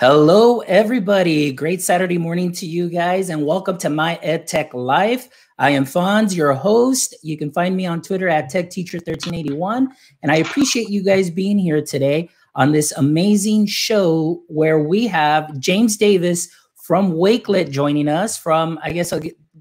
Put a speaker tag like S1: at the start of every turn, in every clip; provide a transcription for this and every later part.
S1: Hello, everybody. Great Saturday morning to you guys, and welcome to my EdTech Life. I am Fonz, your host. You can find me on Twitter at TechTeacher1381, and I appreciate you guys being here today on this amazing show where we have James Davis from Wakelet joining us from, I guess,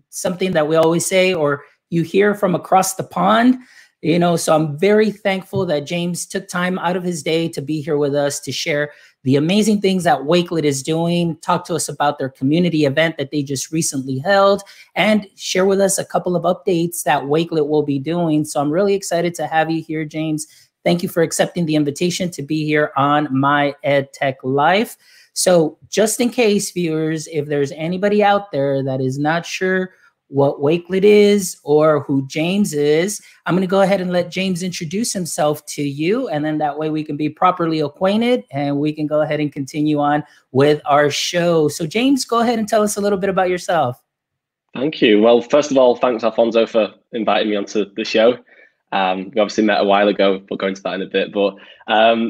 S1: something that we always say or you hear from across the pond. So I'm very thankful that James took time out of his day to be here with us to share the amazing things that Wakelet is doing, talk to us about their community event that they just recently held, and share with us a couple of updates that Wakelet will be doing. So I'm really excited to have you here, James. Thank you for accepting the invitation to be here on my EdTech Life. So just in case, viewers, if there's anybody out there that is not sure what Wakelet is or who James is, I'm going to go ahead and let James introduce himself to you, and then that way we can be properly acquainted and we can go ahead and continue on with our show. So James, go ahead and tell us a little bit about yourself.
S2: Thank you. Well, first of all, thanks Alfonso for inviting me onto the show. We obviously met a while ago, but go into that in a bit. But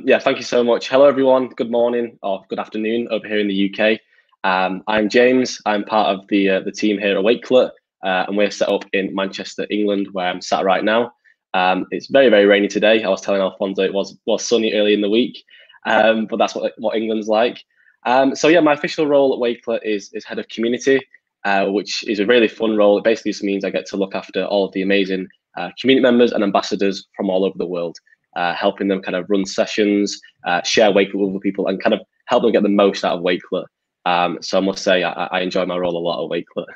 S2: yeah, thank you so much. Hello, everyone. Good morning or good afternoon over here in the UK. I'm James. I'm part of the team here at Wakelet. And we're set up in Manchester, England, where I'm sat right now. It's very, very rainy today. I was telling Alfonso it was sunny early in the week, but that's what England's like. So yeah, my official role at Wakelet is head of community, which is a really fun role. It basically just means I get to look after all of the amazing community members and ambassadors from all over the world, helping them kind of run sessions, share Wakelet with other people, and kind of help them get the most out of Wakelet. So I must say I enjoy my role a lot at Wakelet.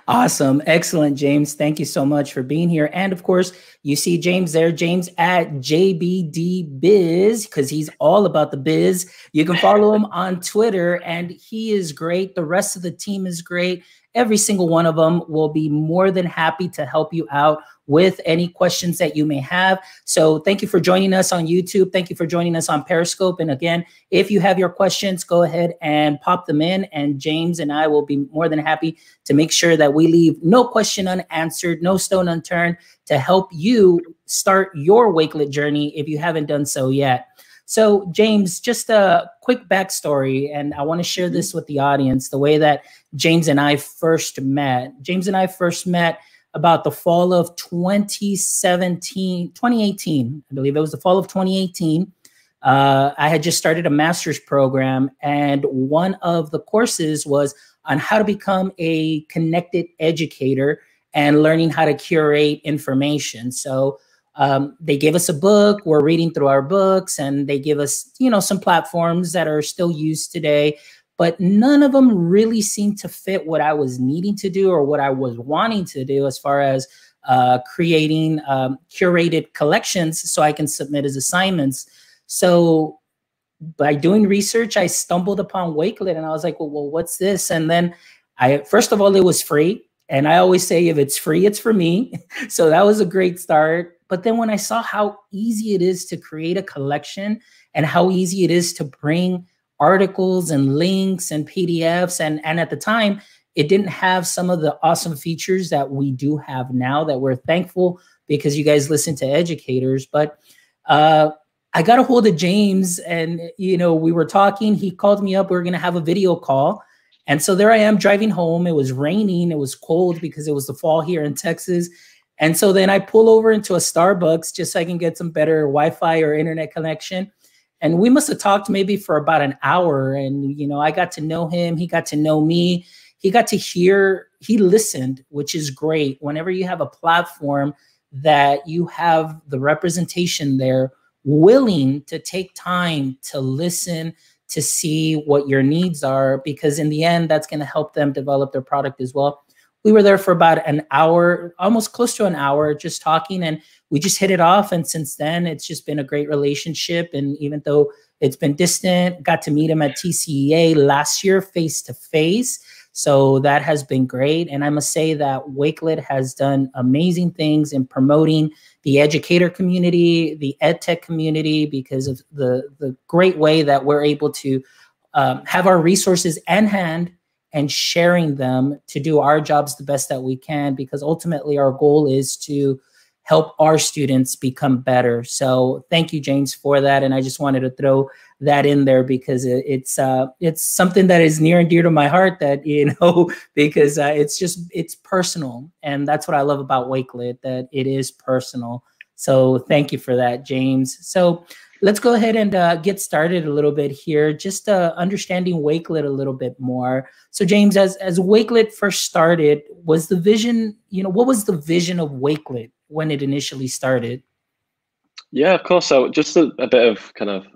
S1: Awesome. Excellent, James. Thank you so much for being here. And of course, you see James there, James at JBD because he's all about the biz. You can follow him on Twitter, and he is great. The rest of the team is great. Every single one of them will be more than happy to help you out with any questions that you may have. So thank you for joining us on YouTube. Thank you for joining us on Periscope. And again, if you have your questions, go ahead and pop them in, and James and I will be more than happy to make sure that we leave no question unanswered, no stone unturned, to help you start your Wakelet journey if you haven't done so yet. So James, just a quick backstory, and I want to share this with the audience, the way that James and I first met. James and I first met about the fall of 2018, I believe it was the fall of 2018. I had just started a master's program, and one of the courses was on how to become a connected educator and learning how to curate information. So they gave us a book, we're reading through our books, and they give us, some platforms that are still used today, but none of them really seemed to fit what I was needing to do or what I was wanting to do as far as creating curated collections so I can submit as assignments. So by doing research, I stumbled upon Wakelet, and I was like, well, what's this? And then first of all, it was free. And I always say, if it's free, it's for me. So that was a great start. But then when I saw how easy it is to create a collection and how easy it is to bring articles and links and PDFs, and at the time, it didn't have some of the awesome features that we do have now that we're thankful because you guys listen to educators. But I got a hold of James, and we were talking. He called me up. We were going to have a video call. And so there I am driving home. It was raining. It was cold because it was the fall here in Texas. And so then I pull over into a Starbucks just so I can get some better Wi-Fi or internet connection. And we must have talked maybe for about an hour. And, I got to know him. He got to know me. He got to hear, he listened, which is great. Whenever you have a platform that you have the representation there willing to take time to listen, to see what your needs are, because in the end, that's going to help them develop their product as well. We were there for about an hour, almost close to an hour, just talking, and we just hit it off. And since then, it's just been a great relationship. And even though it's been distant, got to meet him at TCEA last year, face-to-face. So that has been great. And I must say that Wakelet has done amazing things in promoting the educator community, the EdTech community, because of the great way that we're able to have our resources in hand and sharing them to do our jobs the best that we can, because ultimately our goal is to help our students become better. So thank you, James, for that. And I just wanted to throw that in there because it's something that is near and dear to my heart, that, you know, because it's personal. And that's what I love about Wakelet, that it is personal. So thank you for that, James. So let's go ahead and get started a little bit here, just understanding Wakelet a little bit more. So James, as Wakelet first started, was the vision, you know, what was the vision of Wakelet when it initially started?
S2: Yeah, of course. So just a bit of kind of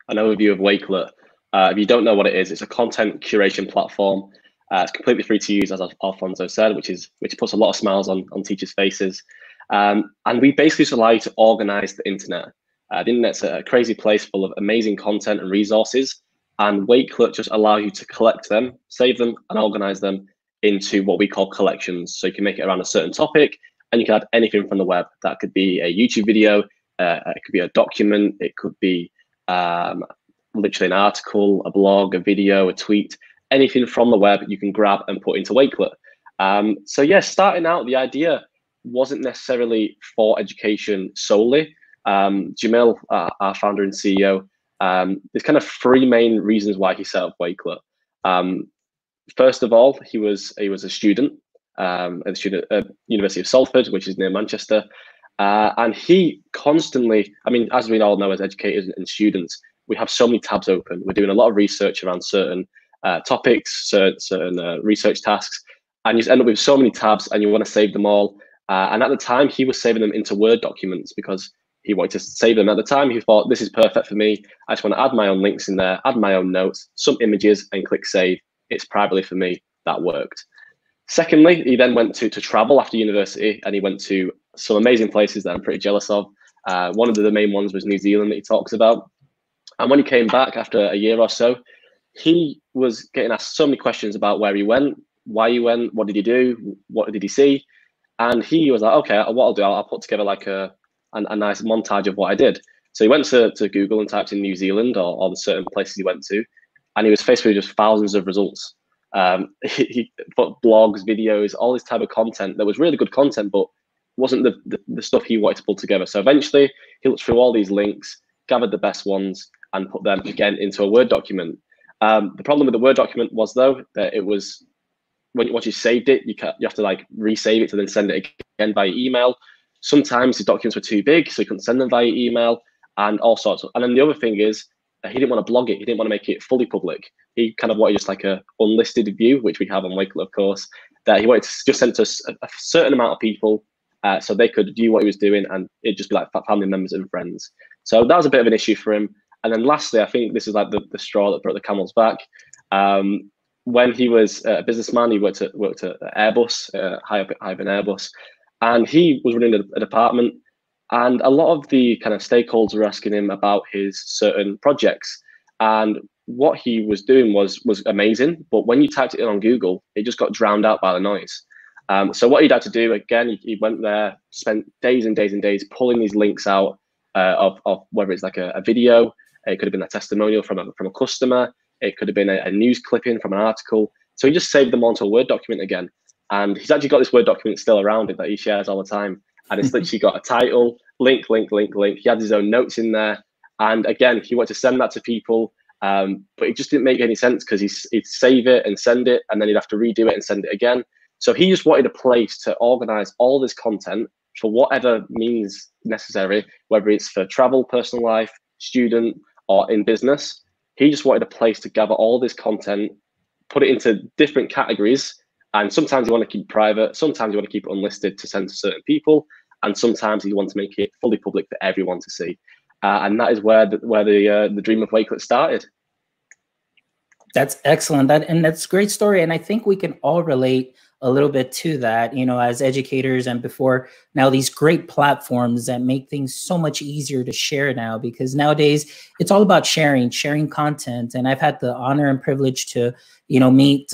S2: an overview of Wakelet. If you don't know what it is, it's a content curation platform. It's completely free to use, as Alfonso said, which puts a lot of smiles on teachers' faces. And we basically just allow you to organize the internet. The internet's a crazy place full of amazing content and resources. And Wakelet just allows you to collect them, save them, and organize them into what we call collections. So you can make it around a certain topic, and you can add anything from the web. That could be a YouTube video, it could be a document, it could be literally an article, a blog, a video, a tweet, anything from the web you can grab and put into Wakelet. So yeah, starting out, the idea wasn't necessarily for education solely. Jamil, our founder and CEO, there's kind of three main reasons why he set up Wakelet. First of all, he was a student at University of Salford, which is near Manchester. And he constantly, I mean, as we all know, as educators and students, we have so many tabs open. We're doing a lot of research around certain topics, certain research tasks, and you just end up with so many tabs and you want to save them all. And at the time, he was saving them into Word documents because he wanted to save them. At the time, he thought, this is perfect for me. I just want to add my own links in there, add my own notes, some images, and click save. It's privately for me. That worked. Secondly, he then went to travel after university, and he went to some amazing places that I'm pretty jealous of. One of the main ones was New Zealand that he talks about. And when he came back after a year or so, he was getting asked so many questions about where he went, why he went, what did he do, what did he see? And he was like, okay, what I'll do, I'll put together like a nice montage of what I did. So he went to Google and typed in New Zealand or the certain places he went to, and he was faced with just thousands of results. He put blogs, videos, all this type of content that was really good content, but wasn't the stuff he wanted to pull together. So eventually he looked through all these links, gathered the best ones, and put them again into a Word document. The problem with the Word document was, though, that it was, once you saved it, you have to like resave it to then send it again via email. Sometimes the documents were too big, so you couldn't send them via email, and all sorts. And then the other thing is, he didn't want to blog it. He didn't want to make it fully public. He kind of wanted just like a unlisted view, which we have on Wakelet, of course, that he wanted to just send to a certain amount of people so they could view what he was doing, and it'd just be like family members and friends. So that was a bit of an issue for him. And then lastly, I think this is like the straw that broke the camel's back. When he was a businessman, he worked at Airbus, high up in Airbus, and he was running a department. And a lot of the kind of stakeholders were asking him about his certain projects. And what he was doing was amazing. But when you typed it in on Google, it just got drowned out by the noise. So what he'd had to do, again, he went there, spent days and days and days pulling these links out of whether it's like a video, it could have been a testimonial from a customer, it could have been a news clipping from an article. So he just saved them onto a Word document again. And he's actually got this Word document still around it that he shares all the time. And it's literally got a title, link. He had his own notes in there. And again, he wanted to send that to people, but it just didn't make any sense because he'd save it and send it, and then he'd have to redo it and send it again. So he just wanted a place to organize all this content for whatever means necessary, whether it's for travel, personal life, student, or in business. He just wanted a place to gather all this content, put it into different categories. And sometimes you want to keep private, sometimes you want to keep it unlisted to send to certain people, and sometimes you want to make it fully public for everyone to see. And that is where the dream of Wakelet started.
S1: That's excellent. That's a great story. And I think we can all relate a little bit to that, you know, as educators, and before now, these great platforms that make things so much easier to share now, because nowadays it's all about sharing content. And I've had the honor and privilege to, you know, meet,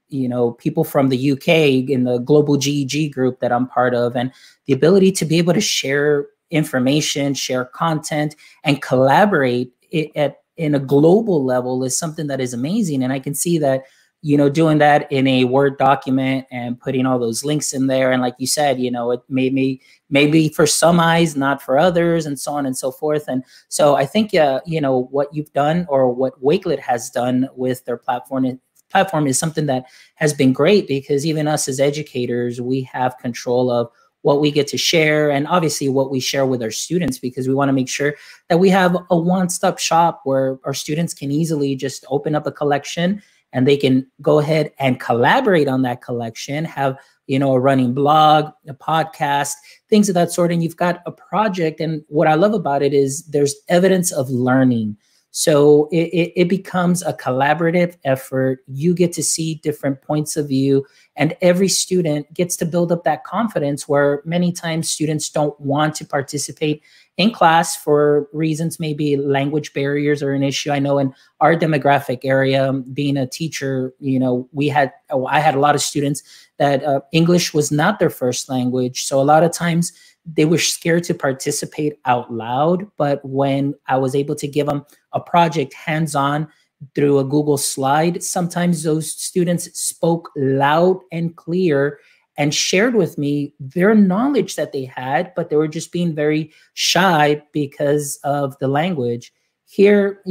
S1: you know, people from the UK in the global GEG group that I'm part of, and the ability to be able to share information, share content, and collaborate in a global level is something that is amazing. And I can see that, doing that in a Word document and putting all those links in there. And like you said, it maybe for some eyes, not for others, and so on and so forth. And so I think, what you've done, or what Wakelet has done with their platform is something that has been great, because even us as educators, we have control of what we get to share, and obviously what we share with our students, because we want to make sure that we have a one-stop shop where our students can easily just open up a collection and they can go ahead and collaborate on that collection, have, a running blog, a podcast, things of that sort. And you've got a project. And what I love about it is there's evidence of learning. So it becomes a collaborative effort. You get to see different points of view, and every student gets to build up that confidence, where many times students don't want to participate in class for reasons, maybe language barriers are an issue. I know in our demographic area, being a teacher, I had a lot of students that English was not their first language. So a lot of times they were scared to participate out loud. But when I was able to give them a project hands-on through a Google slide, sometimes those students spoke loud and clear and shared with me their knowledge that they had, but they were just being very shy because of the language. Here,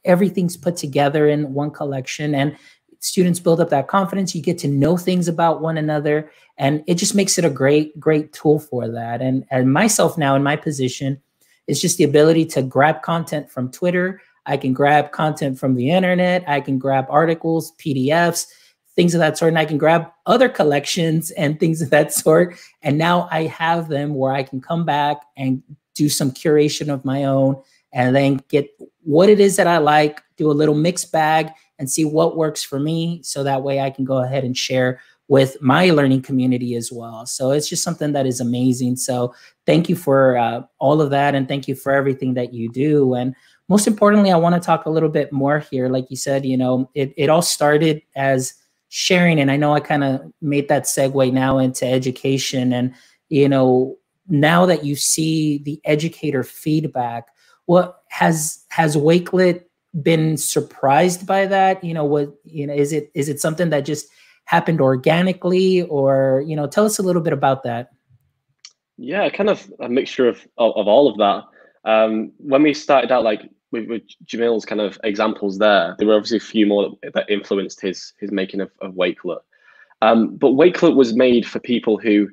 S1: everything's put together in one collection, and students build up that confidence. You get to know things about one another, and it just makes it a great tool for that. And myself now in my position, it's just the ability to grab content from Twitter. I can grab content from the internet. I can grab articles, PDFs, things of that sort. And I can grab other collections and things of that sort. And now I have them where I can come back and do some curation of my own, and then get what it is that I like, do a little mixed bag, and see what works for me. So that way I can go ahead and share with my learning community as well. So it's just something that is amazing. So thank you for all of that. And thank you for everything that you do. And most importantly, I want to talk a little bit more here. Like you said, it all started as sharing. And I know I kind of made that segue now into education. And, now that you see the educator feedback, what has Wakelet been surprised by that? Is it something that just happened organically, or, tell us a little bit about that.
S2: Yeah, kind of a mixture of all of that. When we started out, like with Jamil's kind of examples there were obviously a few more that influenced his making of Wakelet. But Wakelet was made for people who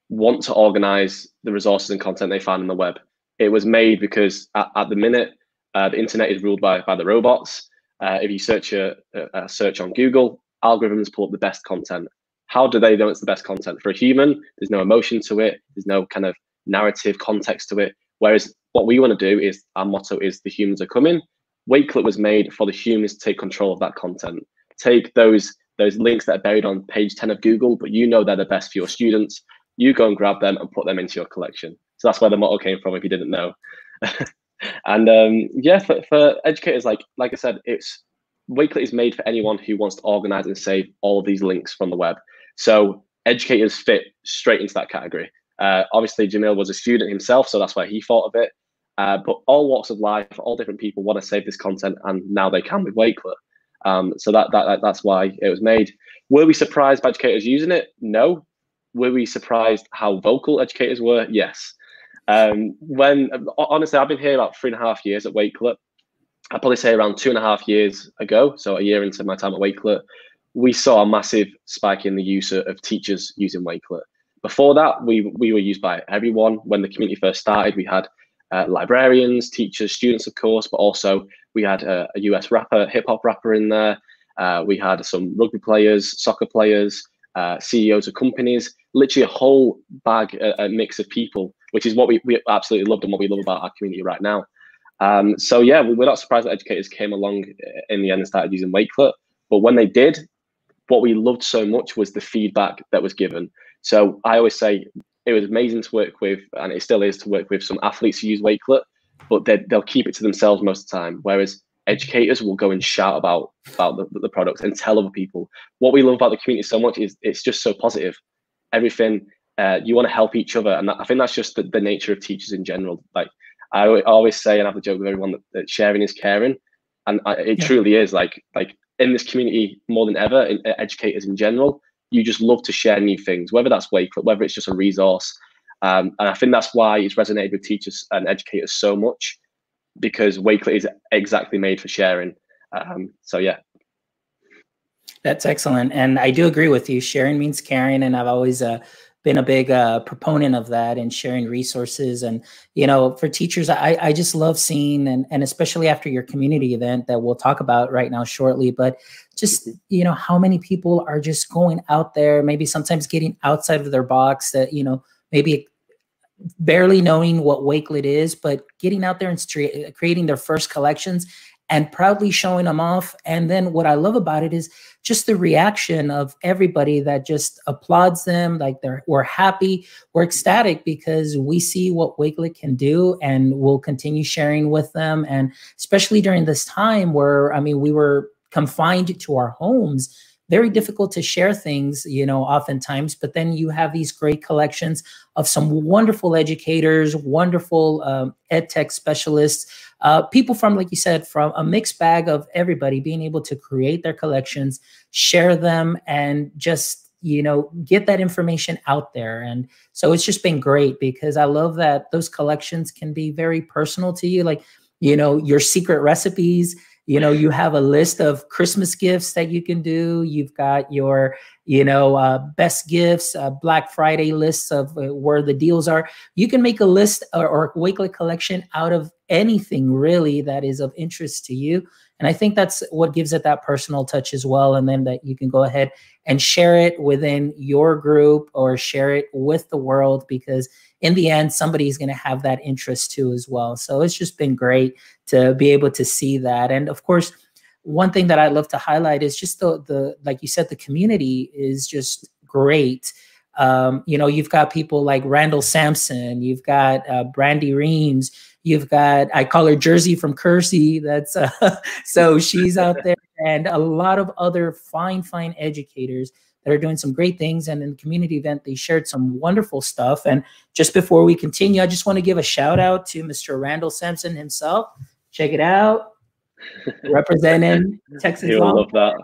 S2: want to organize the resources and content they find on the web. It was made because at the minute, the internet is ruled by the robots. If you search a search on Google, algorithms pull up the best content. How do they know it's the best content? For a human, there's no emotion to it. There's no kind of narrative context to it. Whereas what we want to do is, our motto is, the humans are coming. Wakelet was made for the humans to take control of that content. Take those links that are buried on page 10 of Google, but they're the best for your students. You go and grab them and put them into your collection. So that's where the motto came from, if you didn't know. And yeah, for educators, like I said, Wakelet is made for anyone who wants to organize and save all of these links from the web. So educators fit straight into that category. Obviously, Jamil was a student himself, so that's why he thought of it. But all walks of life, all different people want to save this content, and now they can with Wakelet. So that's why it was made. Were we surprised by educators using it? No. Were we surprised how vocal educators were? Yes. Honestly, I've been here about 3.5 years at Wakelet. I'd probably say around 2.5 years ago, so a year into my time at Wakelet, we saw a massive spike in the use of teachers using Wakelet. Before that, we were used by everyone. When the community first started, we had librarians, teachers, students, of course, but also we had a US rapper, hip hop rapper in there. We had some rugby players, soccer players, CEOs of companies, literally a whole bag, a mix of people, which is what we absolutely loved and what we love about our community right now. So yeah, we're not surprised that educators came along in the end and started using Wakelet. But when they did, what we loved so much was the feedback that was given. So I always say it was amazing to work with, and it still is to work with, some athletes who use Wakelet, but they'll keep it to themselves most of the time. Whereas educators will go and shout about the product and tell other people. What we love about the community so much is it's just so positive. Everything, you want to help each other. And I think that's just the nature of teachers in general. Like I always say, and I have a joke with everyone, that sharing is caring. And it truly is. Like in this community more than ever, educators in general, you just love to share new things, whether that's Wakelet, whether it's just a resource. And I think that's why it's resonated with teachers and educators so much, because Wakelet is exactly made for sharing. So yeah.
S1: That's excellent. And I do agree with you. Sharing means caring. And I've always been a big proponent of that and sharing resources. And, you know, for teachers, I just love seeing, and especially after your community event that we'll talk about right now shortly, but just, you know, how many people are just going out there, maybe sometimes getting outside of their box, that, you know, maybe barely knowing what Wakelet is, but getting out there and creating their first collections and proudly showing them off. And then what I love about it is just the reaction of everybody that just applauds them. Like we're happy, we're ecstatic, because we see what Wakelet can do, and we'll continue sharing with them. And especially during this time where, I mean, we were confined to our homes, very difficult to share things, you know, oftentimes, but then you have these great collections of some wonderful educators, wonderful EdTech specialists, people from, like you said, from a mixed bag of everybody being able to create their collections, share them, and just, you know, get that information out there. And so it's just been great, because I love that those collections can be very personal to you. Like, you know, your secret recipes, you know, you have a list of Christmas gifts that you can do. You've got your, you know, best gifts, Black Friday lists of where the deals are. You can make a list or Wakelet collection out of anything really that is of interest to you. And I think that's what gives it that personal touch as well. And then that you can go ahead and share it within your group or share it with the world, because in the end, somebody's going to have that interest too as well. So it's just been great to be able to see that. And of course, one thing that I love to highlight is just the like you said, the community is just great. You know, you've got people like Randall Sampson, you've got Brandy Reams, you've got, I call her Jersey from Kersey. That's so she's out there, and a lot of other fine educators that are doing some great things. And in the community event, they shared some wonderful stuff. And just before we continue, I just want to give a shout out to Mr. Randall Sampson himself. Check it out. Representing Texas.
S2: He'll love that.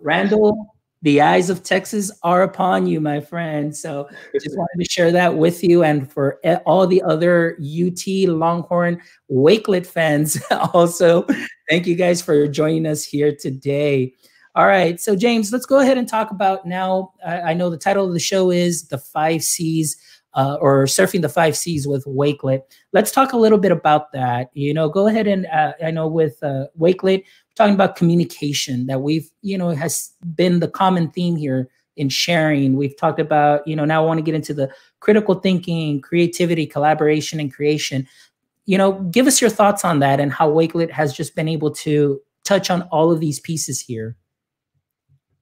S1: Randall, the eyes of Texas are upon you, my friend. So just wanted to share that with you. And for all the other UT Longhorn Wakelet fans also, thank you guys for joining us here today. All right, so James, let's go ahead and talk about now. I know the title of the show is the 5C's, or Surfing the 5C's with Wakelet. Let's talk a little bit about that. You know, go ahead and I know with Wakelet, we're talking about communication that we've, you know, has been the common theme here in sharing. We've talked about, you know, now I want to get into the critical thinking, creativity, collaboration, and creation. You know, give us your thoughts on that and how Wakelet has just been able to touch on all of these pieces here.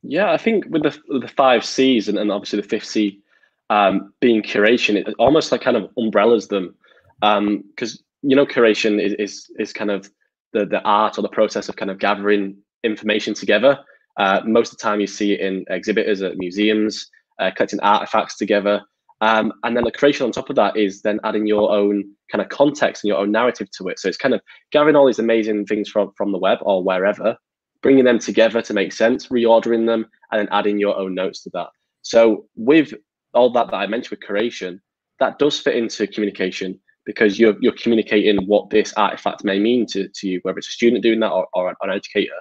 S2: Yeah, I think with the 5C's and obviously the 5th being curation, it almost like kind of umbrellas them, because you know, curation is kind of the art or the process of kind of gathering information together. Most of the time you see it in exhibitors at museums, collecting artifacts together, and then the curation on top of that is then adding your own kind of context and your own narrative to it. So it's kind of gathering all these amazing things from the web or wherever, bringing them together to make sense, reordering them, and then adding your own notes to that. So with all that I mentioned with curation, that does fit into communication, because you're communicating what this artifact may mean to you, whether it's a student doing that or an educator.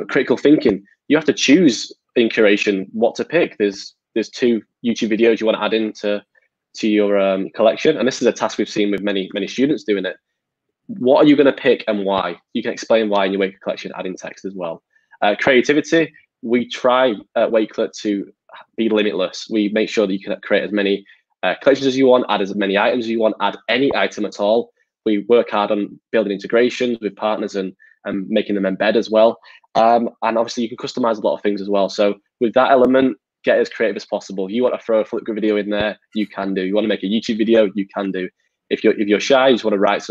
S2: Critical thinking, you have to choose in curation what to pick. There's 2 YouTube videos you want to add into your collection, and this is a task we've seen with many students doing it. What are you going to pick and why? You can explain why in your Wakelet collection, add in text as well. Creativity, we try at Wakelet to be limitless. We make sure that you can create as many collections as you want, add as many items as you want, add any item at all. We work hard on building integrations with partners and making them embed as well. And obviously you can customize a lot of things as well. So with that element, get as creative as possible. You want to throw a Flipgrid video in there, you can do. You want to make a YouTube video, you can do. If you're shy, you just want to write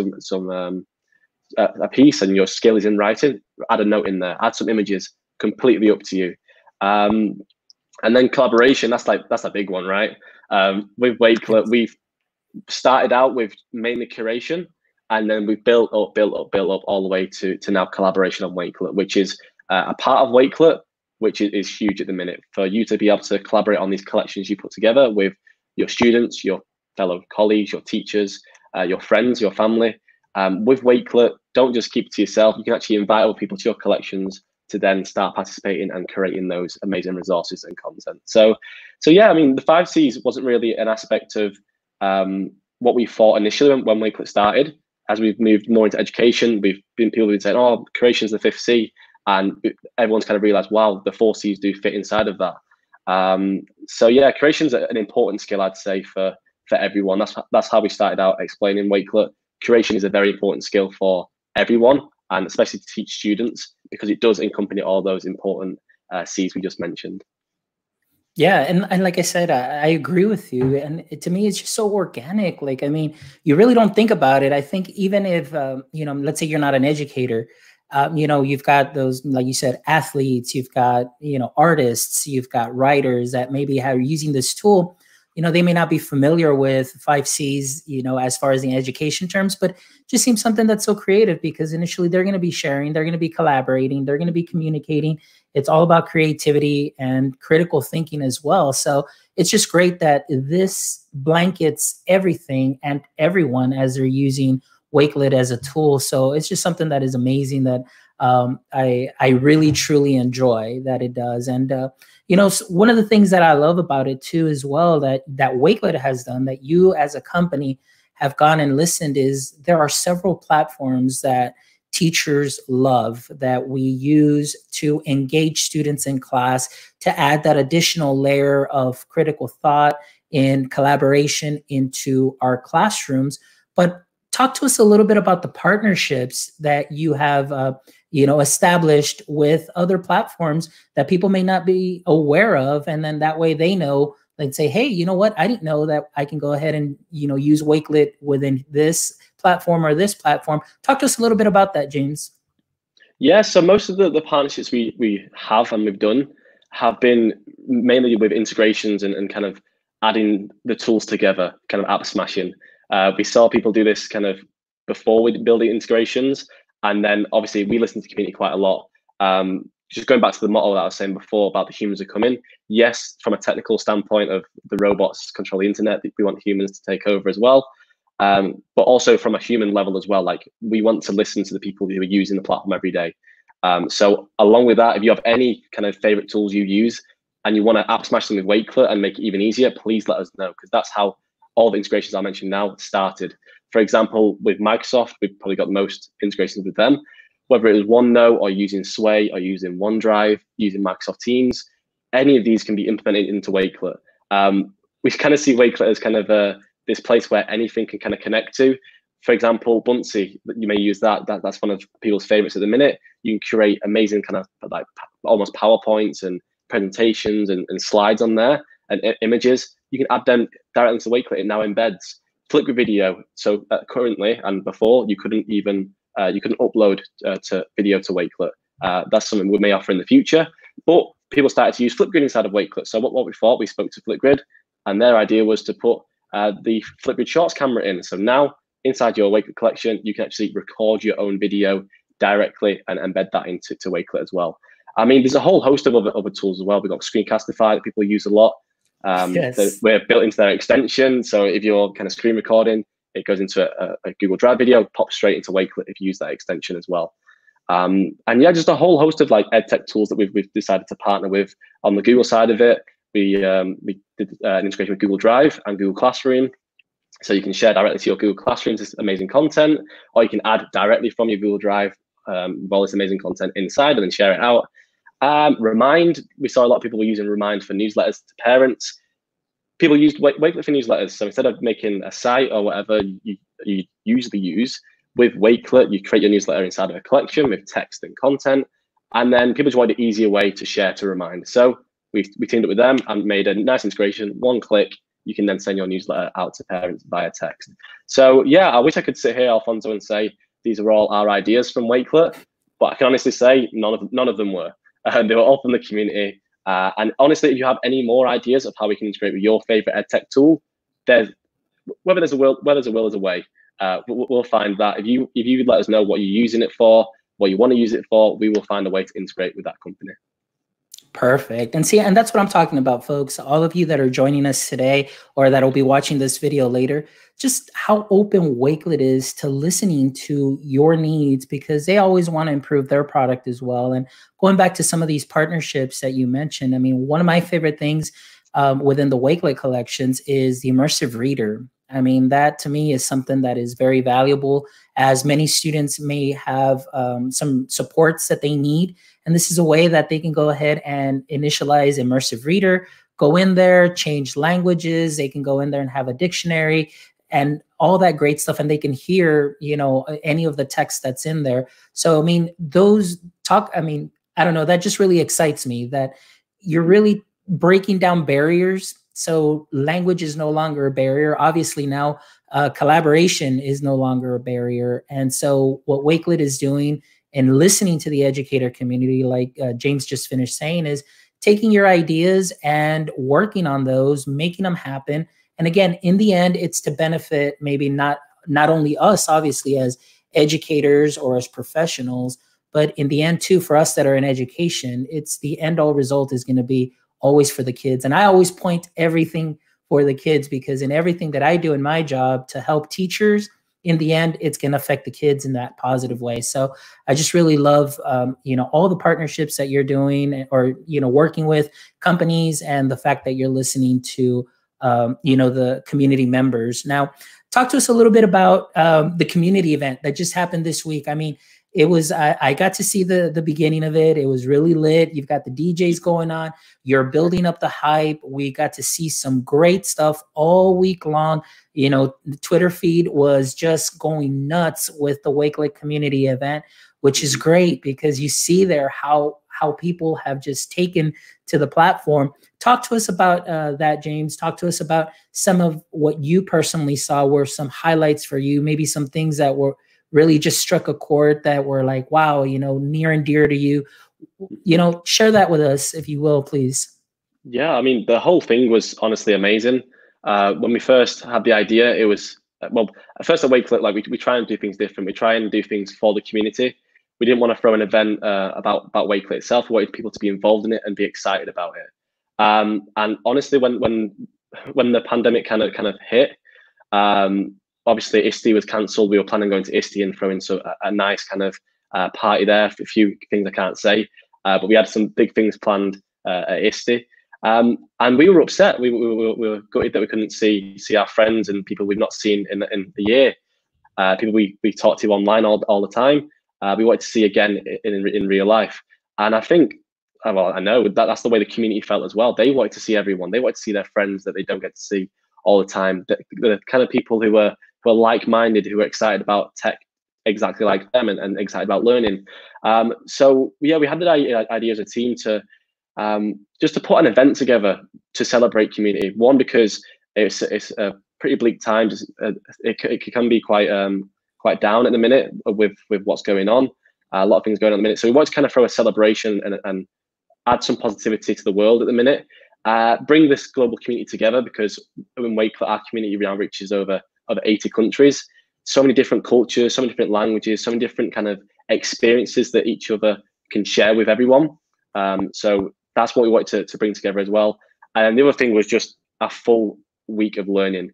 S2: a piece and your skill is in writing, add a note in there, add some images, completely up to you. And then collaboration, that's a big one, right? With Wakelet, we've started out with mainly curation, and then we've built up all the way to now collaboration on Wakelet, which is a part of Wakelet, which is huge at the minute, for you to be able to collaborate on these collections you put together with your students, your fellow colleagues, your teachers, your friends, your family. With Wakelet, don't just keep it to yourself. You can actually invite other people to your collections to then start participating and creating those amazing resources and content. So yeah, I mean, the 5C's wasn't really an aspect of what we thought initially when Wakelet started. As we've moved more into education, people have been saying, oh, Curation is the 5C, and everyone's kind of realized, wow, the 4C's do fit inside of that. So yeah, Curation's an important skill, I'd say, for everyone. That's how we started out explaining Wakelet. Curation is a very important skill for everyone, and especially to teach students, because it does encompass all those important C's we just mentioned.
S1: Yeah, and like I said, I agree with you. And to me, it's just so organic. Like, I mean, you really don't think about it. I think even if, you know, let's say you're not an educator, you know, you've got those, like you said, athletes, you've got, you know, artists, you've got writers that maybe are using this tool. You know, they may not be familiar with 5C's, you know, as far as the education terms, but just seems something that's so creative, because initially they're going to be sharing, they're going to be collaborating, they're going to be communicating. It's all about creativity and critical thinking as well. So it's just great that this blankets everything and everyone as they're using Wakelet as a tool. So it's just something that is amazing that I really truly enjoy that it does. And you know, one of the things that I love about it too, as well, that Wakelet has done, that you as a company have gone and listened, is there are several platforms that teachers love that we use to engage students in class, to add that additional layer of critical thought and collaboration into our classrooms. But talk to us a little bit about the partnerships that you have you know, established with other platforms that people may not be aware of. And then that way they know, like, say, hey, you know what? I didn't know that I can go ahead and, you know, use Wakelet within this platform or this platform. Talk to us a little bit about that, James.
S2: Yeah, so most of the partnerships we have and we've done have been mainly with integrations and kind of adding the tools together, kind of app smashing. We saw people do this kind of before we build the integrations. And then obviously we listen to the community quite a lot. Just going back to the model that I was saying before about the humans are coming. Yes, from a technical standpoint of the robots control the internet, we want humans to take over as well. But also from a human level as well, like we want to listen to the people who are using the platform every day. So along with that, if you have any kind of favorite tools you use and you want to app smash them with Wakelet and make it even easier, please let us know, because that's how all the integrations I mentioned now started. For example, with Microsoft, we've probably got the most integrations with them, whether it was OneNote or using Sway or using OneDrive, using Microsoft Teams, any of these can be implemented into Wakelet. We kind of see Wakelet as kind of this place where anything can kind of connect to. For example, Buncee, you may use that's one of people's favorites at the minute. You can create amazing kind of like almost PowerPoints and presentations and slides on there and images. You can add them directly to Wakelet. It now embeds Flipgrid video. So currently and before, you couldn't even you couldn't upload to video to Wakelet. That's something we may offer in the future. But people started to use Flipgrid inside of Wakelet. So what we thought, we spoke to Flipgrid, and their idea was to put the Flipgrid Shorts camera in. So now inside your Wakelet collection, you can actually record your own video directly and embed that into Wakelet as well. I mean, there's a whole host of other tools as well. We've got Screencastify that people use a lot. Yes. We're built into their extension. So if you're kind of screen recording, it goes into a Google Drive video, pops straight into Wakelet if you use that extension as well. And yeah, just a whole host of like EdTech tools that we've decided to partner with. On the Google side of it, we did an integration with Google Drive and Google Classroom. So you can share directly to your Google Classroom this amazing content, or you can add directly from your Google Drive all this amazing content inside and then share it out. Remind, we saw a lot of people were using Remind for newsletters to parents. People used Wakelet for newsletters. So instead of making a site or whatever you usually use, with Wakelet, you create your newsletter inside of a collection with text and content. And then people just wanted an easier way to share to Remind. So we teamed up with them and made a nice integration. One click, you can then send your newsletter out to parents via text. So yeah, I wish I could sit here, Alfonso, and say these are all our ideas from Wakelet, but I can honestly say none of them were. They were all from the community. And honestly, if you have any more ideas of how we can integrate with your favorite EdTech tool, whether there's a will, there's a way. We'll find that. If you let us know what you're using it for, what you want to use it for, we will find a way to integrate with that company.
S1: Perfect. And see, and that's what I'm talking about, folks. All of you that are joining us today or that'll be watching this video later, just how open Wakelet is to listening to your needs, because they always want to improve their product as well. And going back to some of these partnerships that you mentioned, I mean, one of my favorite things within the Wakelet collections is the immersive reader. I mean, that to me is something that is very valuable, as many students may have some supports that they need. And this is a way that they can go ahead and initialize immersive reader, go in there, change languages. They can go in there and have a dictionary and all that great stuff. And they can hear, you know, any of the text that's in there. So, I mean, I don't know, that just really excites me that you're really breaking down barriers. So language is no longer a barrier. Obviously now collaboration is no longer a barrier. And so what Wakelet is doing and listening to the educator community, like James just finished saying, is taking your ideas and working on those, making them happen. And again, in the end, it's to benefit maybe not only us, obviously, as educators or as professionals, but in the end too, for us that are in education, it's the end all result is going to be always for the kids. And I always point everything for the kids, because in everything that I do in my job to help teachers, in the end, it's going to affect the kids in that positive way. So I just really love, you know, all the partnerships that you're doing, or, you know, working with companies, and the fact that you're listening to, you know, the community members. Now, talk to us a little bit about the community event that just happened this week. I mean, it was, I got to see the beginning of it. It was really lit. You've got the DJs going on. You're building up the hype. We got to see some great stuff all week long. You know, the Twitter feed was just going nuts with the Wakelet community event, which is great, because you see there how people have just taken to the platform. Talk to us about that, James. Talk to us about some of what you personally saw were some highlights for you, maybe some things that were really just struck a chord that were like, wow, you know, near and dear to you. You know, share that with us, if you will, please.
S2: Yeah, I mean, the whole thing was honestly amazing. When we first had the idea, it was, well, at first at Wakelet, like we try and do things different. We try and do things for the community. We didn't want to throw an event about Wakelet itself. We wanted people to be involved in it and be excited about it. And honestly, when the pandemic kind of hit, obviously ISTE was cancelled. We were planning on going to ISTE and throwing a nice kind of party there. A few things I can't say, but we had some big things planned at ISTE. And we were upset. We were gutted that we couldn't see our friends and people we've not seen in the year. People we talk to online all the time. We wanted to see again in real life. And I think, well, I know that's the way the community felt as well. They wanted to see everyone. They wanted to see their friends that they don't get to see all the time. The kind of people who were like-minded, who were excited about tech exactly like them, and excited about learning. So yeah, we had the idea as a team to just to put an event together to celebrate community. One, because it's a pretty bleak time. It can be quite down at the minute with what's going on. A lot of things going on at the minute. So we wanted to kind of throw a celebration and add some positivity to the world at the minute. Bring this global community together, because in Wakelet, our community now reaches over 80 countries. So many different cultures, so many different languages, so many different kind of experiences that each other can share with everyone. So that's what we wanted to bring together as well. And the other thing was just a full week of learning.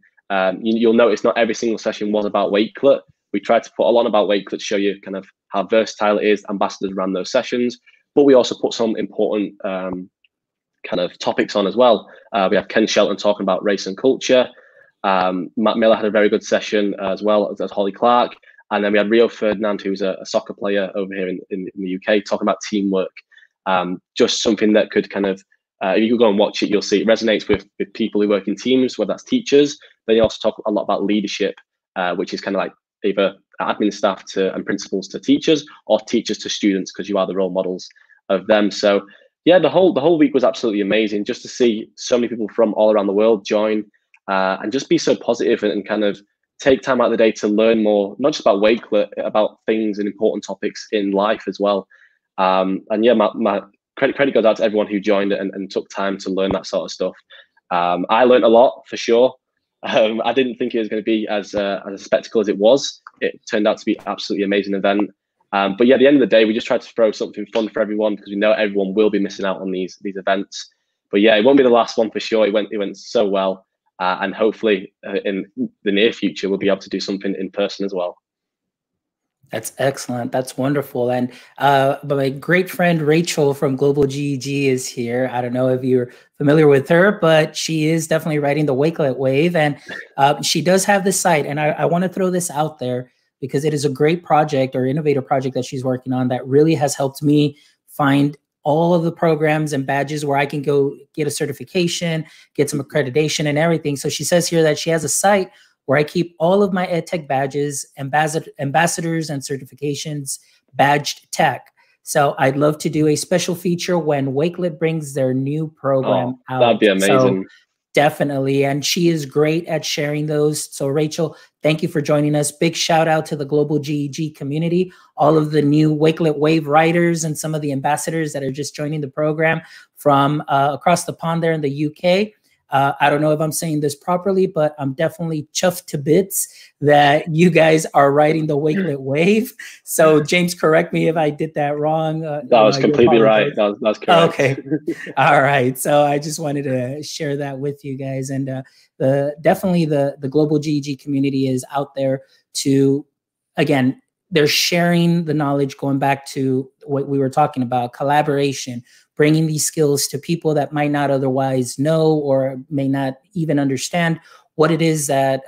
S2: You'll notice not every single session was about Wakelet. We tried to put a lot about Wakelet to show you kind of how versatile it is. Ambassadors ran those sessions, but we also put some important kind of topics on as well. We have Ken Shelton talking about race and culture. Matt Miller had a very good session as well as Holly Clark. And then we had Rio Ferdinand, who's a soccer player over here in the UK, talking about teamwork. Just something that could kind of, if you go and watch it, you'll see it resonates with people who work in teams, whether that's teachers. Then you also talk a lot about leadership, which is kind of like either admin staff and principals to teachers, or teachers to students, because you are the role models of them. So yeah, the whole week was absolutely amazing, just to see so many people from all around the world join and just be so positive and kind of take time out of the day to learn more, not just about Wakelet, about things and important topics in life as well. And yeah, my credit goes out to everyone who joined it and took time to learn that sort of stuff. I learned a lot for sure. I didn't think it was going to be as a spectacle as it was. It turned out to be an absolutely amazing event. But yeah, at the end of the day, we just try to throw something fun for everyone because we know everyone will be missing out on these events. But yeah, it won't be the last one for sure. It went so well, and hopefully in the near future we'll be able to do something in person as well.
S1: That's excellent. That's wonderful. And but my great friend Rachel from Global GEG is here. I don't know if you're familiar with her, but she is definitely riding the Wakelet wave, and she does have this site. And I want to throw this out there because it is a great project or innovative project that she's working on that really has helped me find all of the programs and badges where I can go get a certification, get some accreditation and everything. So she says here that she has a site where I keep all of my EdTech badges, ambassadors and certifications, badged tech. So I'd love to do a special feature when Wakelet brings their new program out.
S2: That'd be amazing.
S1: So definitely. And she is great at sharing those. So Rachel, thank you for joining us. Big shout out to the Global GEG community, all of the new Wakelet Wave writers and some of the ambassadors that are just joining the program from across the pond there in the UK. I don't know if I'm saying this properly, but I'm definitely chuffed to bits that you guys are riding the Wakelet wave. So James, correct me if I did that wrong.
S2: That was completely right. That's correct.
S1: Okay. All right. So I just wanted to share that with you guys. And definitely the Global GEG community is out there to, again, they're sharing the knowledge, going back to what we were talking about, collaboration, bringing these skills to people that might not otherwise know or may not even understand what it is that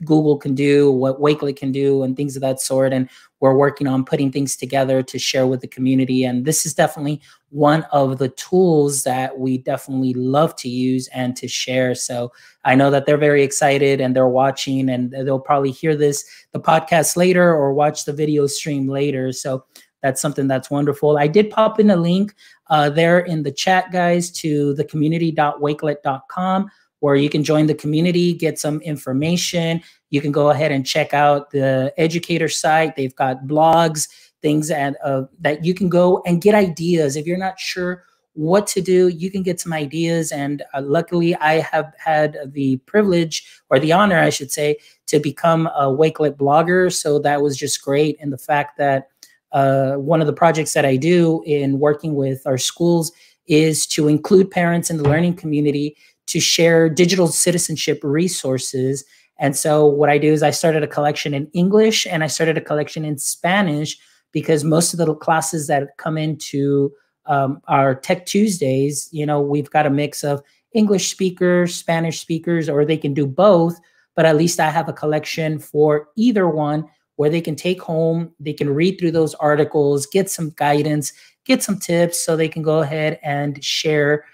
S1: Google can do, what Wakelet can do, and things of that sort. And we're working on putting things together to share with the community. And this is definitely one of the tools that we definitely love to use and to share. So I know that they're very excited and they're watching, and they'll probably hear the podcast later or watch the video stream later. So that's something that's wonderful. I did pop in a link there in the chat, guys, to the community.wakelet.com, where you can join the community, get some information. You can go ahead and check out the educator site. They've got blogs, things that you can go and get ideas. If you're not sure what to do, you can get some ideas. And luckily, I have had the privilege, or the honor, I should say, to become a Wakelet blogger. So that was just great. And the fact that one of the projects that I do in working with our schools is to include parents in the learning community to share digital citizenship resources. And so what I do is I started a collection in English and I started a collection in Spanish, because most of the classes that come into our Tech Tuesdays, we've got a mix of English speakers, Spanish speakers, or they can do both. But at least I have a collection for either one, where they can take home, they can read through those articles, get some guidance, get some tips, so they can go ahead and share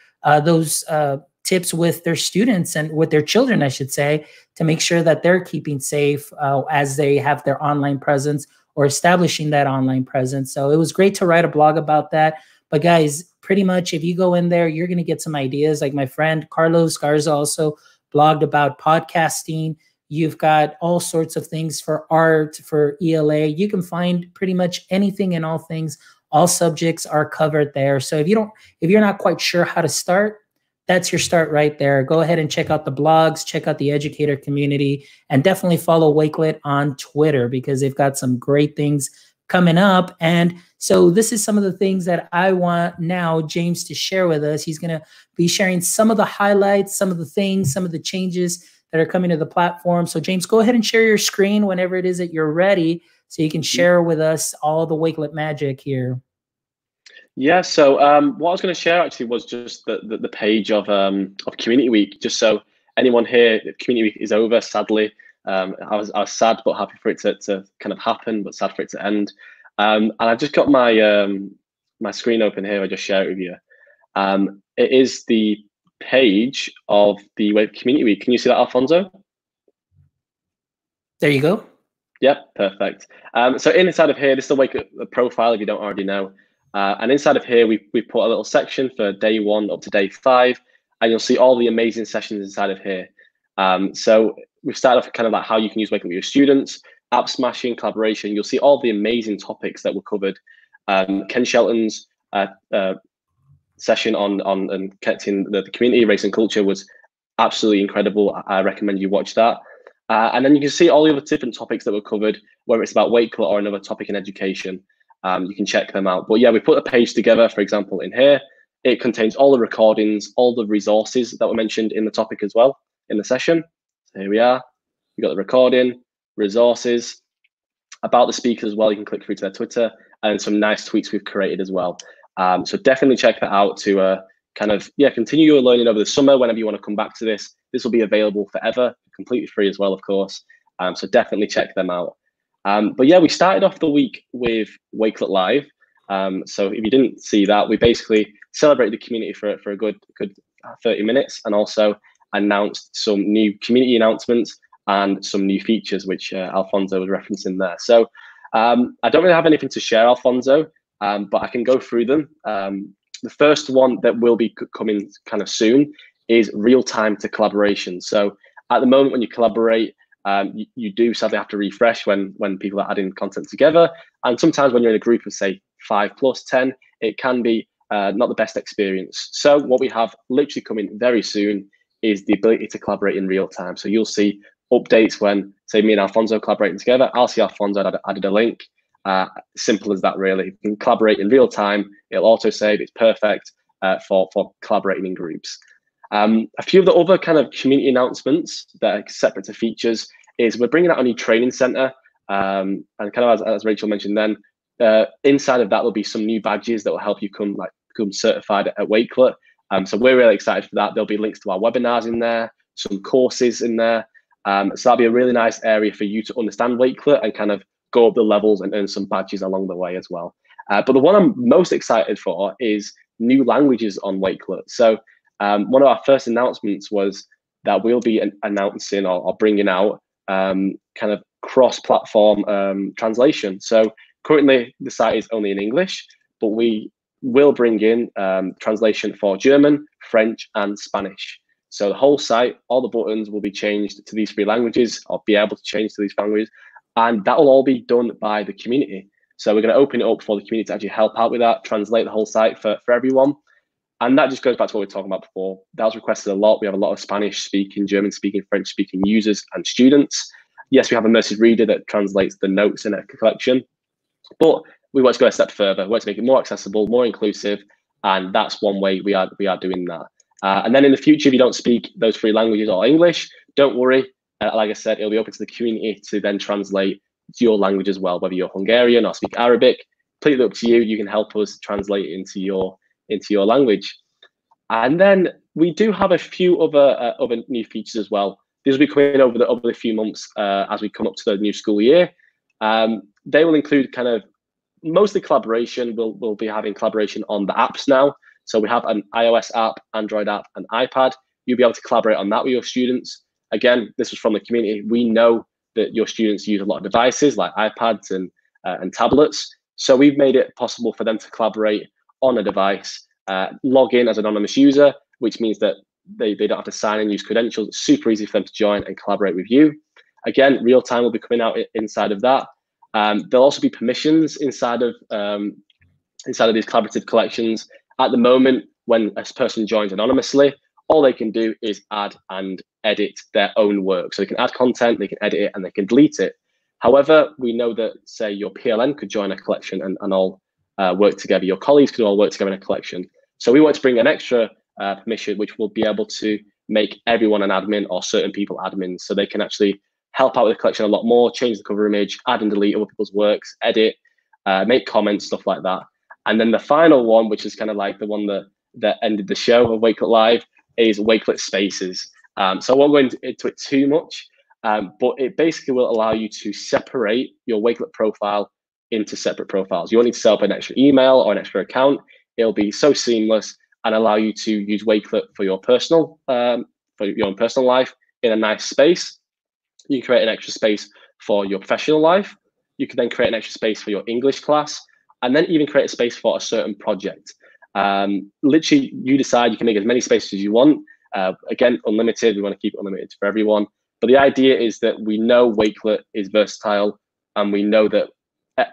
S1: those tips with their students and with their children, I should say, to make sure that they're keeping safe as they have their online presence or establishing that online presence. So it was great to write a blog about that. But guys, pretty much if you go in there, you're going to get some ideas. Like my friend Carlos Garza also blogged about podcasting. You've got all sorts of things for art, for ELA. You can find pretty much anything and all things. All subjects are covered there. So if you're not quite sure how to start, that's your start right there. Go ahead and check out the blogs, check out the educator community, and definitely follow Wakelet on Twitter, because they've got some great things coming up. And so this is some of the things that I want now James to share with us. He's going to be sharing some of the highlights, some of the things, some of the changes that are coming to the platform. So James, go ahead and share your screen whenever it is that you're ready, so you can share with us all the Wakelet magic here.
S2: Yeah, so what I was going to share actually was just the page of Community Week, just so anyone here, Community Week is over, sadly. I was sad but happy for it to kind of happen, but sad for it to end. And I've just got my my screen open here. I just share it with you. It is the page of the Community Week. Can you see that, Alfonso?
S1: There you go.
S2: Yep, perfect. So inside of here, this is the Wakelet profile if you don't already know. And inside of here, we put a little section for day 1 up to day 5, and you'll see all the amazing sessions inside of here. So we've started off kind of like how you can use Wakelet with your students, app smashing, collaboration. You'll see all the amazing topics that were covered. Ken Shelton's session on connecting the community, race and culture was absolutely incredible. I recommend you watch that. And then you can see all the other different topics that were covered, whether it's about Wakelet or another topic in education. You can check them out. But yeah, we put a page together, for example, in here. It contains all the recordings, all the resources that were mentioned in the topic as well in the session. So here we are. We've got the recording, resources, about the speakers as well. You can click through to their Twitter, and some nice tweets we've created as well. So definitely check that out to kind of, yeah, continue your learning over the summer. Whenever you want to come back to this, this will be available forever, completely free as well, of course. So definitely check them out. But yeah, we started off the week with Wakelet Live. So if you didn't see that, we basically celebrated the community for a good 30 minutes, and also announced some new community announcements and some new features, which Alfonso was referencing there. So I don't really have anything to share, Alfonso, but I can go through them. The first one that will be coming kind of soon is real-time to collaboration. So at the moment, when you collaborate, you do sadly have to refresh when people are adding content together. And sometimes when you're in a group of, say, 5 plus 10, it can be not the best experience. So what we have literally coming very soon is the ability to collaborate in real time. So you'll see updates when, say, me and Alfonso collaborating together. I'll see Alfonso added a link. Simple as that, really. You can collaborate in real time. It'll auto-save. It's perfect for collaborating in groups. A few of the other kind of community announcements that are separate to features is we're bringing out a new training center. And kind of as Rachel mentioned then, inside of that, there'll be some new badges that will help you become certified at Wakelet. So we're really excited for that. There'll be links to our webinars in there, some courses in there. So that'll be a really nice area for you to understand Wakelet and kind of go up the levels and earn some badges along the way as well. But the one I'm most excited for is new languages on Wakelet. So one of our first announcements was that we'll be announcing or bringing out kind of cross-platform translation. So currently the site is only in English, but we will bring in translation for German, French, and Spanish. So the whole site, all the buttons will be changed to these 3 languages, or be able to change to these languages, and that will all be done by the community. So we're going to open it up for the community to actually help out with that, translate the whole site for everyone. And that just goes back to what we were talking about before. That was requested a lot. We have a lot of Spanish-speaking, German-speaking, French-speaking users and students. Yes, we have a immersive reader that translates the notes in a collection, but we want to go a step further. We want to make it more accessible, more inclusive, and that's one way we are doing that. And then in the future, if you don't speak those 3 languages or English, don't worry. Like I said, it'll be open to the community to then translate your language as well, whether you're Hungarian or speak Arabic. Completely up to you. You can help us translate it into your language. And then we do have a few other new features as well. These will be coming over the few months as we come up to the new school year. They will include kind of mostly collaboration. We'll be having collaboration on the apps now. So we have an iOS app, Android app, and iPad. You'll be able to collaborate on that with your students. Again, this was from the community. We know that your students use a lot of devices like iPads and tablets. So we've made it possible for them to collaborate on a device, log in as an anonymous user, which means that they don't have to sign and use credentials. It's super easy for them to join and collaborate with you. Again, real time will be coming out inside of that. There'll also be permissions inside of these collaborative collections. At the moment, when a person joins anonymously, all they can do is add and edit their own work. So they can add content, they can edit it, and they can delete it. However, we know that, say, your PLN could join a collection and all work together. Your colleagues could all work together in a collection. So we want to bring an extra permission, which will be able to make everyone an admin or certain people admins, so they can actually help out with the collection a lot more, change the cover image, add and delete other people's works, edit, make comments, stuff like that. And then the final one, which is kind of like the one that ended the show of Wakelet Live, is Wakelet Spaces. So I won't go into it too much, but it basically will allow you to separate your Wakelet profile into separate profiles. You won't need to set up an extra email or an extra account. It'll be so seamless and allow you to use Wakelet for your personal life in a nice space. You can create an extra space for your professional life. You can then create an extra space for your English class, and then even create a space for a certain project. Literally, you decide. You can make as many spaces as you want. Again, unlimited. We want to keep it unlimited for everyone. But the idea is that we know Wakelet is versatile, and we know that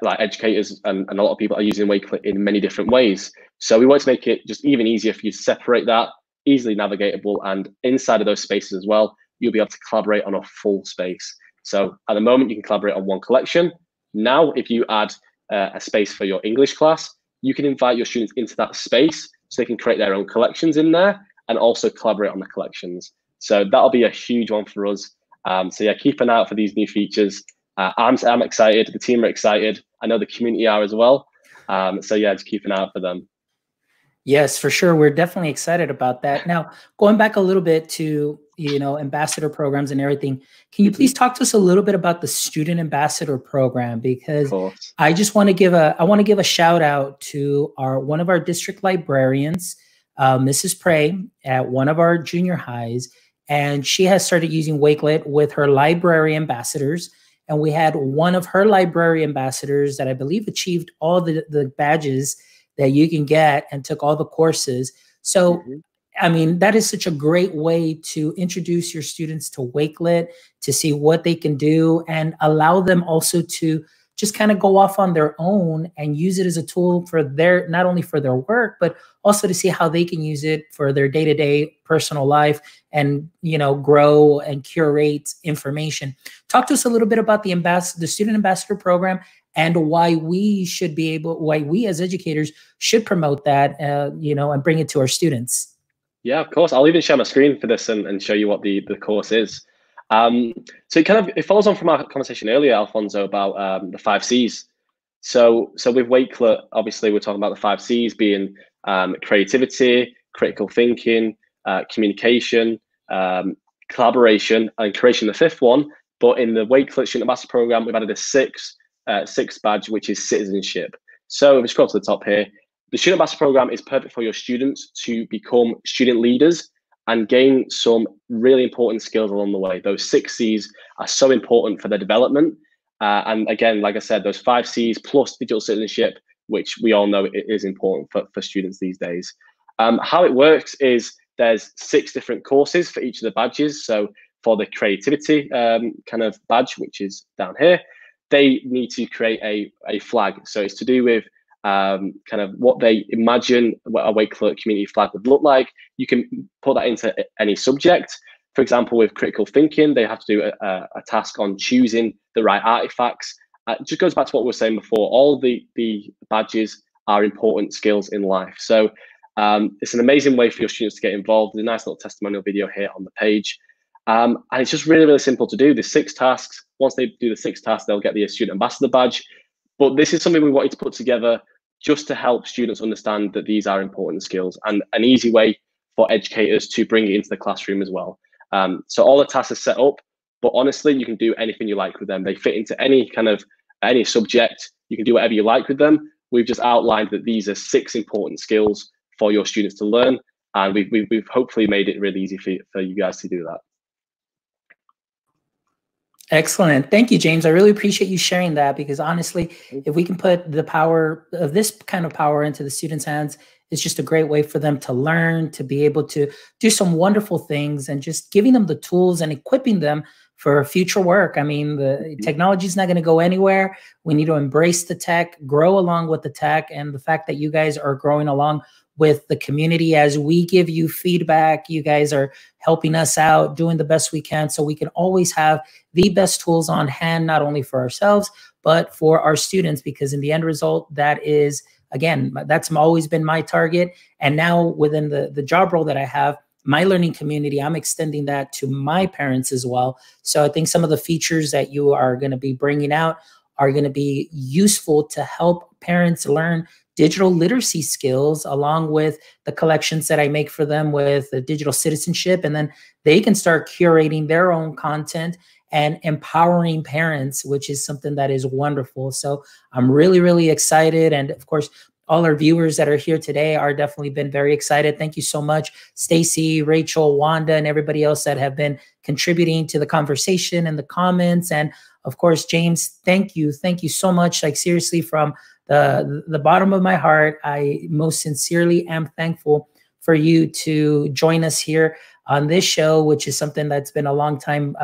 S2: like educators and a lot of people are using Wakelet in many different ways. So we want to make it just even easier for you to separate that, easily navigatable, and inside of those spaces as well, you'll be able to collaborate on a full space. So at the moment, you can collaborate on one collection. Now, if you add a space for your English class, you can invite your students into that space so they can create their own collections in there and also collaborate on the collections. So that'll be a huge one for us. So yeah, keep an eye out for these new features. I'm excited. The team are excited. I know the community are as well. So yeah, just keep an eye out for them.
S1: Yes, for sure. We're definitely excited about that. Now, going back a little bit to, ambassador programs and everything, can you please talk to us a little bit about the student ambassador program? Because I just want to give a shout out to one of our district librarians, Mrs. Prey, at one of our junior highs, and she has started using Wakelet with her library ambassadors. And we had one of her library ambassadors that I believe achieved all the badges that you can get and took all the courses. So, I mean, that is such a great way to introduce your students to Wakelet, to see what they can do and allow them also to just kind of go off on their own and use it as a tool for not only for their work, but also to see how they can use it for their day-to-day personal life and, grow and curate information. Talk to us a little bit about the student ambassador program and why we as educators should promote that, and bring it to our students.
S2: Yeah, of course. I'll even share my screen for this and show you what the course is. So it follows on from our conversation earlier, Alfonso, about the 5C's. So with Wakelet, obviously we're talking about the 5C's being creativity, critical thinking, communication, collaboration, and curation, the fifth one. But in the Wakelet Student Ambassador Program, we've added a sixth badge, which is citizenship. So if we scroll to the top here, the Student Ambassador Program is perfect for your students to become student leaders and gain some really important skills along the way. Those 6C's are so important for their development. And again, like I said, those 5C's plus digital citizenship, which we all know is important for students these days. How it works is there's 6 different courses for each of the badges. So for the creativity kind of badge, which is down here, they need to create a flag. So it's to do with kind of what they imagine what a Wakelet community flag would look like. You can put that into any subject. For example, with critical thinking, they have to do a task on choosing the right artifacts. It just goes back to what we were saying before. All the badges are important skills in life. So it's an amazing way for your students to get involved. There's a nice little testimonial video here on the page. And it's just really, really simple to do. There's 6 tasks. Once they do the 6 tasks, they'll get the student ambassador badge. But this is something we wanted to put together just to help students understand that these are important skills and an easy way for educators to bring it into the classroom as well. So all the tasks are set up, but honestly, you can do anything you like with them. They fit into any subject. You can do whatever you like with them. We've just outlined that these are 6 important skills for your students to learn. And we've hopefully made it really easy for you guys to do that.
S1: Excellent. Thank you, James. I really appreciate you sharing that, because honestly, if we can put the power of this kind of power into the students' hands, it's just a great way for them to learn, to be able to do some wonderful things, and just giving them the tools and equipping them for future work. I mean, the technology is not going to go anywhere. We need to embrace the tech, grow along with the tech, and the fact that you guys are growing along with the community as we give you feedback. You guys are helping us out, doing the best we can, so we can always have the best tools on hand, not only for ourselves, but for our students, because in the end result, that is, again, that's always been my target. And now within the job role that I have, my learning community, I'm extending that to my parents as well. So I think some of the features that you are going to be bringing out are going to be useful to help parents learn digital literacy skills, along with the collections that I make for them with the digital citizenship. And then they can start curating their own content and empowering parents, which is something that is wonderful. So I'm really, really excited. And of course, all our viewers that are here today are definitely been very excited. Thank you so much, Stacy, Rachel, Wanda, and everybody else that have been contributing to the conversation and the comments. And of course, James, thank you. Thank you so much. Like, seriously, from the bottom of my heart, I most sincerely am thankful for you to join us here on this show, which is something that's been a long time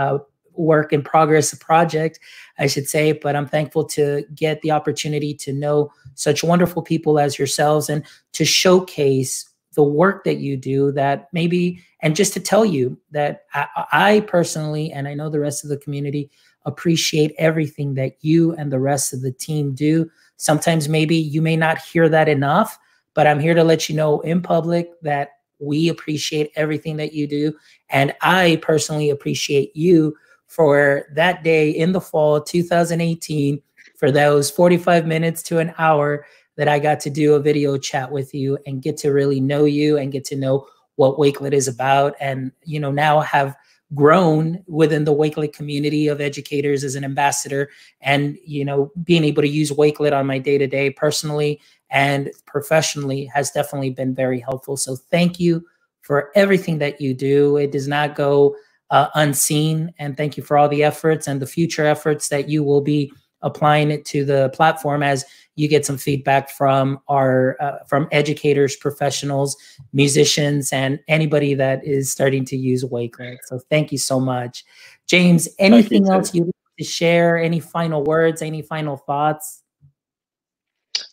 S1: work in progress, a project, I should say. But I'm thankful to get the opportunity to know such wonderful people as yourselves and to showcase the work that you do, that maybe, and just to tell you that I personally, and I know the rest of the community, appreciate everything that you and the rest of the team do. Sometimes maybe you may not hear that enough, but I'm here to let you know in public that we appreciate everything that you do. And I personally appreciate you for that day in the fall 2018, for those 45 minutes to an hour that I got to do a video chat with you and get to really know you and get to know what Wakelet is about. And, you know, now have grown within the Wakelet community of educators as an ambassador, and, you know, being able to use Wakelet on my day-to-day personally and professionally has definitely been very helpful. So thank you for everything that you do. It does not go unseen. And thank you for all the efforts and the future efforts that you will be applying it to the platform as you get some feedback from our from educators, professionals, musicians, and anybody that is starting to use Wakelet. So thank you so much. James, anything else you'd like to share? Any final words, any final thoughts?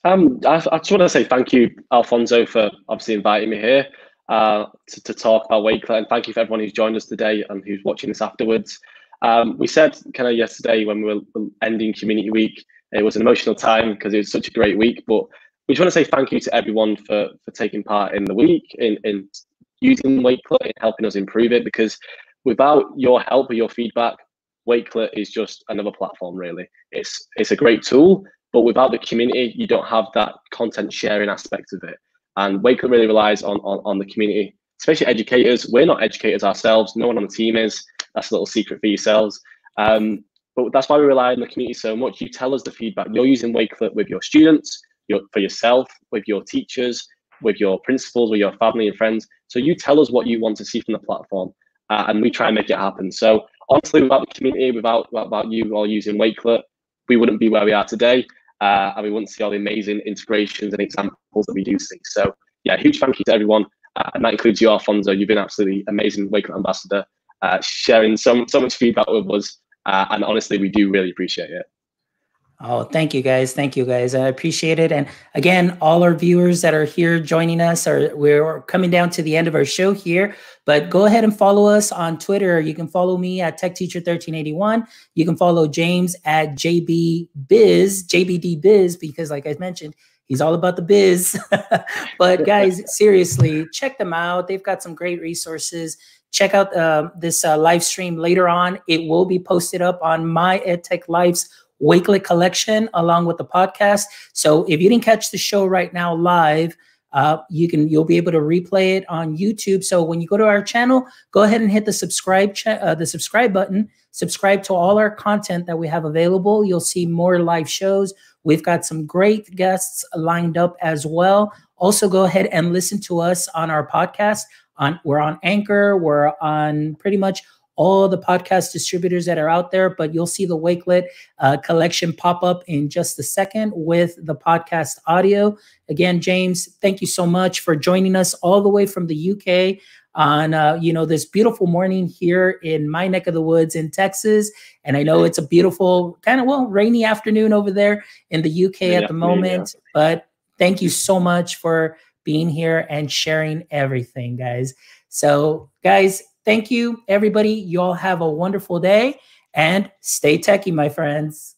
S2: I just want to say thank you, Alfonso, for obviously inviting me here to talk about Wakelet, and thank you for everyone who's joined us today and who's watching this afterwards. We said kind of yesterday when we were ending Community Week, it was an emotional time because it was such a great week, but we just want to say thank you to everyone for taking part in the week, in using Wakelet, and helping us improve it, because without your help or your feedback, Wakelet is just another platform, really. It's a great tool, but without the community, you don't have that content sharing aspect of it. And Wakelet really relies on the community, especially educators. We're not educators ourselves. No one on the team is. That's a little secret for yourselves. But that's why we rely on the community so much. You tell us the feedback. You're using Wakelet with your students, for yourself, with your teachers, with your principals, with your family and friends. So you tell us what you want to see from the platform, and we try and make it happen. So honestly, without the community, without you all using Wakelet, we wouldn't be where we are today, and we wouldn't see all the amazing integrations and examples that we do see. So yeah, huge thank you to everyone, and that includes you, Alfonso. You've been absolutely amazing Wakelet ambassador, sharing so much feedback with us, and honestly, we do really appreciate it.
S1: Oh, thank you guys. Thank you guys. I appreciate it. And again, all our viewers that are here joining us, we're coming down to the end of our show here, but go ahead and follow us on Twitter. You can follow me at TechTeacher1381. You can follow James at JBDBiz, because like I mentioned, he's all about the biz. But guys, seriously, check them out. They've got some great resources. Check out this live stream later on. It will be posted up on my EdTech Life's Wakelet collection along with the podcast. So if you didn't catch the show right now live, you'll be able to replay it on YouTube. So when you go to our channel, go ahead and hit the subscribe button. Subscribe to all our content that we have available. You'll see more live shows. We've got some great guests lined up as well. Also, go ahead and listen to us on our podcast. We're on Anchor. We're on pretty much all the podcast distributors that are out there, but you'll see the Wakelet collection pop up in just a second with the podcast audio. Again, James, thank you so much for joining us all the way from the UK on this beautiful morning here in my neck of the woods in Texas. And I know it's a beautiful kind of rainy afternoon over there in the UK at the moment, but thank you so much for being here and sharing everything, guys. So guys, thank you, everybody. You all have a wonderful day and stay techie, my friends.